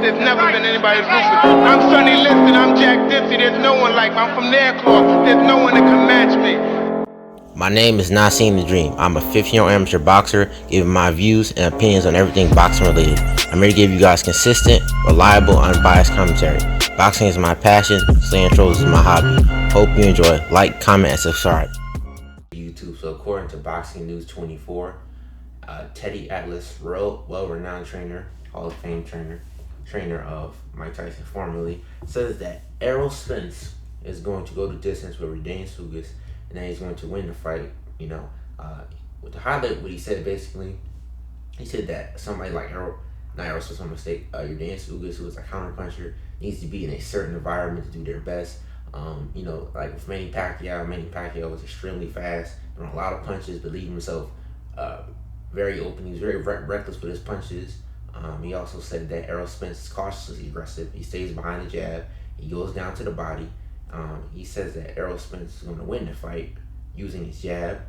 There's never been anybody ruthless. I'm Sonny Liston, I'm Jack Dempsey. There's no one like me. I'm from their claw. There's no one that can match me. My name is Not Seeing the Dream. I'm a 15-year amateur boxer, giving my views and opinions on everything boxing related. I'm here to give you guys consistent, reliable, unbiased commentary. Boxing is my passion, slaying trolls is my hobby. Hope you enjoy. Like, comment, and subscribe. YouTube. So according to Boxing News 24, Teddy Atlas, well-renowned trainer, Hall of Fame trainer of Mike Tyson formerly, says that Errol Spence is going to go the distance with Yordenis Ugas, and then he's going to win the fight. With the highlight, what he said basically, he said that somebody like Yordenis Ugas, who is a counterpuncher, needs to be in a certain environment to do their best. Like with Manny Pacquiao was extremely fast, throwing a lot of punches, but leaving himself very open. He was very reckless with his punches. He also said that Errol Spence is cautiously aggressive. He stays behind the jab. He goes down to the body. He says that Errol Spence is going to win the fight using his jab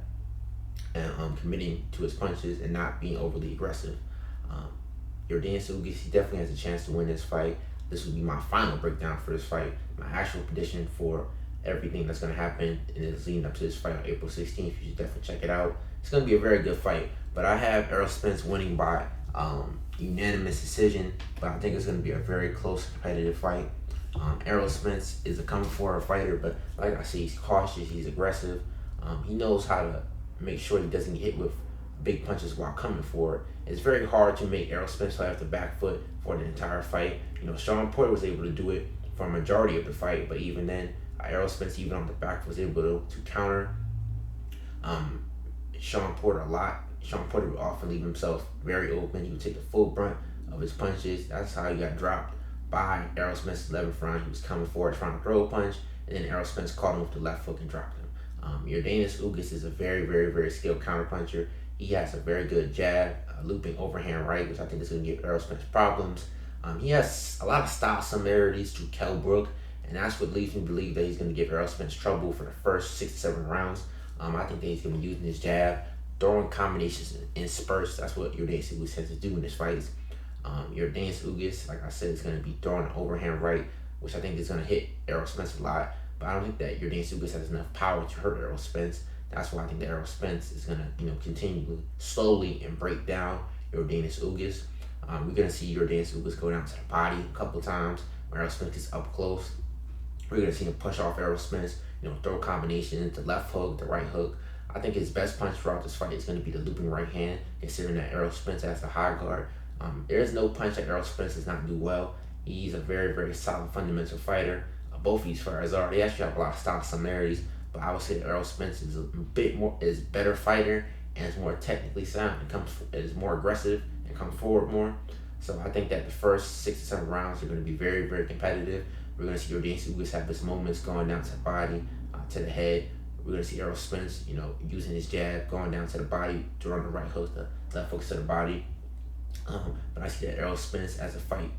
and committing to his punches and not being overly aggressive. Yordenis Ugas, he definitely has a chance to win this fight. This will be my final breakdown for this fight, my actual prediction for everything that's going to happen and is leading up to this fight on April 16th. You should definitely check it out. It's going to be a very good fight, but I have Errol Spence winning by unanimous decision, but I think it's going to be a very close, competitive fight. Errol Spence is a coming forward fighter, but like I said, he's cautious, he's aggressive. He knows how to make sure he doesn't get hit with big punches while coming forward. It's very hard to make Errol Spence fight off the back foot for the entire fight. Sean Porter was able to do it for a majority of the fight, but even then, Errol Spence, even on the back, was able to counter Sean Porter a lot. Sean Porter would often leave himself very open. He would take the full brunt of his punches. That's how he got dropped by Errol Spence's 11th round. He was coming forward trying to throw a punch, and then Errol Spence caught him with the left hook and dropped him. Yordenis Ugas is a very, very, very skilled counterpuncher. He has a very good jab, looping overhand right, which I think is going to give Errol Spence problems. He has a lot of style similarities to Kell Brook, and that's what leads me to believe that he's going to give Errol Spence trouble for the first 6 to 7 rounds. I think that he's going to be using his jab, throwing combinations in spurts. That's what Yordenis Ugas has to do in his fights. Yordenis Ugas, like I said, is going to be throwing an overhand right, which I think is going to hit Errol Spence a lot. But I don't think that Yordenis Ugas has enough power to hurt Errol Spence. That's why I think that Errol Spence is going to, continue slowly and break down Yordenis Ugas. We're going to see Yordenis Ugas go down to the body a couple times when Errol Spence gets up close. We're going to see him push off Errol Spence, throw combinations, the left hook, the right hook. I think his best punch throughout this fight is going to be the looping right hand, considering that Errol Spence has the high guard. There is no punch that Errol Spence does not do well. He's a very, very solid fundamental fighter. Both of these fighters they actually have a lot of style similarities, but I would say that Errol Spence is is better fighter and is more technically sound and is more aggressive and comes forward more. So I think that the first 6 to 7 rounds are going to be very, very competitive. We're going to see Yordenis Ugas have his moments going down to the body, to the head. We're going to see Errol Spence, using his jab, going down to the body, throwing the right hook, the left hooks to the body. But I see that Errol Spence, as the fight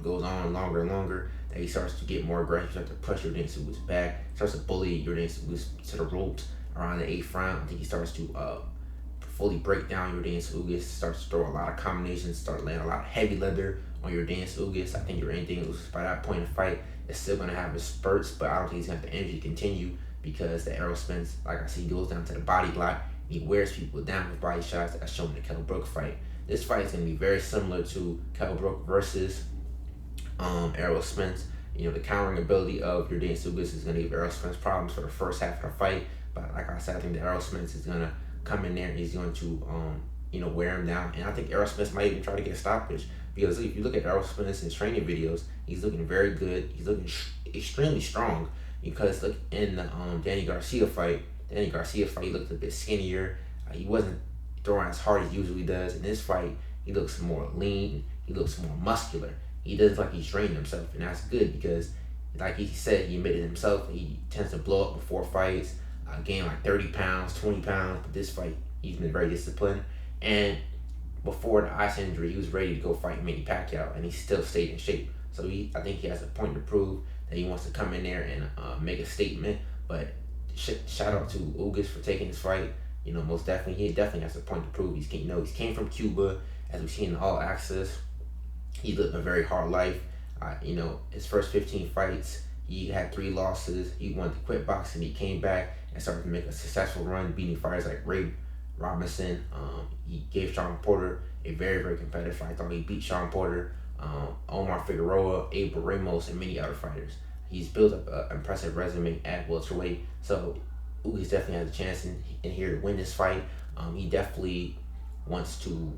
goes on longer and longer, that he starts to get more aggressive, starts to push Yordenis Ugas back, starts to bully Yordenis Ugas to the ropes around the 8th round. I think he starts to fully break down Yordenis Ugas, starts to throw a lot of combinations, start laying a lot of heavy leather on Yordenis Ugas. I think Yordenis Ugas, by that point in the fight, is still going to have his spurts, but I don't think he's going to have the energy to continue because the Errol Spence, like I said, he goes down to the body block. He wears people down with body shots, as shown in the Kell Brook fight. This fight is going to be very similar to Kell Brook versus Errol Spence. The countering ability of Yordenis Ugas is going to give Errol Spence problems for the first half of the fight. But like I said, I think that Errol Spence is going to come in there and he's going to, wear him down. And I think Errol Spence might even try to get a stoppage. Because if you look at Errol Spence's training videos, he's looking very good. He's looking extremely strong. Because look, in the Danny Garcia fight, he looked a bit skinnier. He wasn't throwing as hard as he usually does. In this fight, he looks more lean. He looks more muscular. He doesn't look like he's drained himself, and that's good because, like he said, he admitted himself, he tends to blow up before fights, gain like 30 pounds, 20 pounds. But this fight, he's been very disciplined. And before the ice injury, he was ready to go fight Manny Pacquiao, and he still stayed in shape. So I think he has a point to prove that he wants to come in there and make a statement. But shout out to Ugas for taking this fight. Most definitely, he definitely has a point to prove. He came from Cuba, as we've seen in All Access. He lived a very hard life. His first 15 fights, he had 3 losses. He wanted to quit boxing. He came back and started to make a successful run, beating fighters like Ray Robinson. He gave Sean Porter a very, very competitive fight. I thought he beat Sean Porter, Omar Figueroa, Abel Ramos, and many other fighters. He's built up an impressive resume at welterweight. So Ugas definitely has a chance in here to win this fight. He definitely wants to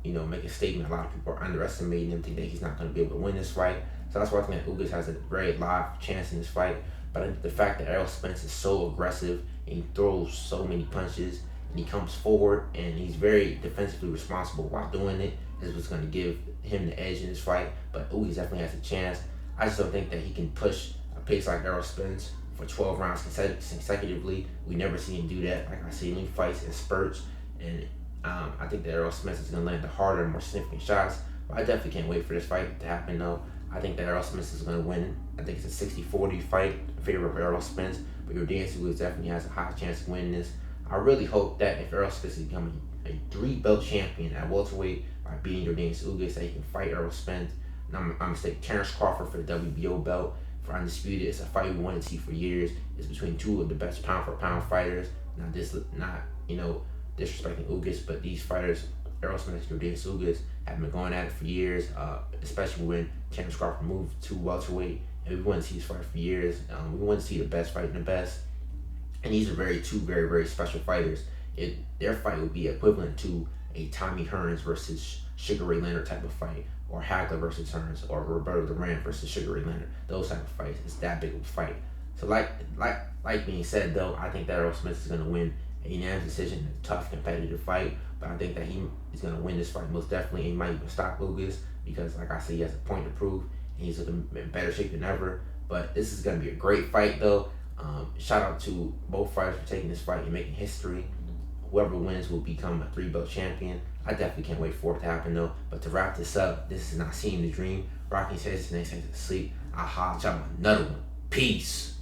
make a statement. A lot of people are underestimating him, think that he's not going to be able to win this fight. So that's why I think that Ugas has a very live chance in this fight. But I think the fact that Errol Spence is so aggressive and he throws so many punches and he comes forward and he's very defensively responsible while doing it is what's going to give him the edge in this fight. But Ugas definitely has a chance. I just don't think that he can push a pace like Errol Spence for 12 rounds consecutively. We never see him do that. Like I see him fights in spurts, and I think that Errol Spence is going to land the harder, more significant shots. But I definitely can't wait for this fight to happen, though. I think that Errol Spence is going to win. I think it's a 60-40 fight in favor of Errol Spence, but Yordenis Ugas definitely has a high chance of winning this. I really hope that if Errol Spence is becoming a 3-belt champion at welterweight by beating Yordenis Ugas, that he can fight Errol Spence. And I'm going to take Terrence Crawford for the WBO belt. For Undisputed, it's a fight we wanted to see for years. It's between 2 of the best pound-for-pound fighters. Not disrespecting Ugas, but these fighters, Errol Spence and Yordenis Ugas, have been going at it for years, especially when Terrence Crawford moved to welterweight. And we wanted to see this fight for years. We wanted to see the best fighting the best. And these are two very, very special fighters. Their fight would be equivalent to a Tommy Hearns versus Sugar Ray Leonard type of fight, or Hagler versus Hearns, or Roberto Duran versus Sugar Ray Leonard. Those type of fights. It's that big of a fight. So like being said, though, I think that Errol Spence is going to win a unanimous decision, a tough, competitive fight. But I think that he is going to win this fight most definitely. And he might even stop Ugas because, like I said, he has a point to prove. And he's looking in better shape than ever. But this is going to be a great fight, though. Shout out to both fighters for taking this fight and making history. Whoever wins will become a 3-belt champion. I definitely can't wait for it to happen, though. But to wrap this up, this is not seeing the dream. Rocky says his next night to sleep. I'll holler at y'all another one. Peace.